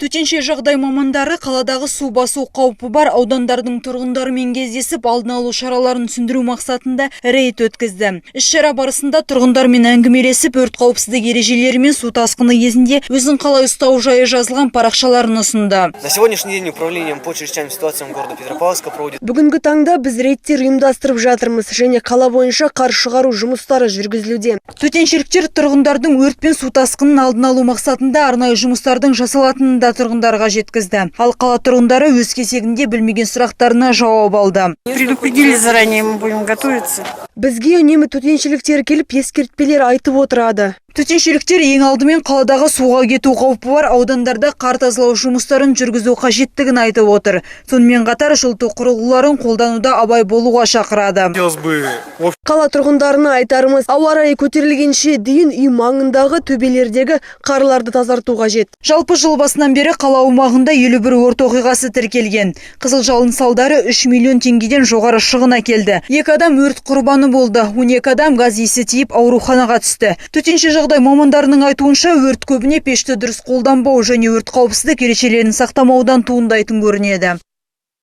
Төтенше жағдай мамандары қаладағы су басу қаупі бар аудандардың тұрғындарымен кездесіп, алдын алу шараларын түсіндіру мақсатында рейд өткізді. Іс-шара барысында тұрғындармен әңгімелесіп, өрт қауіпсіздік ережелері мен су тасқыны кезінде өзін қалай ұстау жайы жазылған парақшаларын ұсынды. На сегодняшний день управлением по чрезвычайным ситуациям города Петропавловска проводит. Бүгінгі таңда біз рейдтер ұйымдастырып жатырмыз, және қала бойынша қар шығару жұмыстары жүргізілуде. Төтеншеліктер тұрғындардың өрт пен су тасқынын алдын алу мақсатында арнайы жұмыстардың жасалатынын да тұрғындарға жеткізді. Ал қала тұрғындары өз кезегінде білмеген сұрақтарына жауап алды. Предупредили заранее, мы будем готовиться. Бізге үнемі төтеншеліктер келіп ескертпелер айтып отырады. Төтеншеліктер ең алдымен қаладағы суға кету қаупі бар аудандарда қар тазалау жұмыстарын жүргізу қажеттігін айтып отыр. Сонымен қатар жылыту құрылғыларын қолдануда абай болуға шақырады. Қала тұрғындарына айтарымыз, ауа райы көтерілгенше дейін үй маңындағы төбелердегі қарларды тазарту қажет. Жалпы жыл басынан бері қала аумағында 51 өрт оқиғасы тіркелген. Қызыл жалын салдары 3 миллион теңгеден жоғары шығын әкелді. 2 адам өрт құрбаны болды. 12 адам газ иісі тиіп ауруханаға түсті. Төтенше жағдай мамандарының айтуынша, өрт көбіне пешті дұрыс қолданбау және өрт қауіпсіздік ережелерін сақтамаудан туындайтын көрінеді.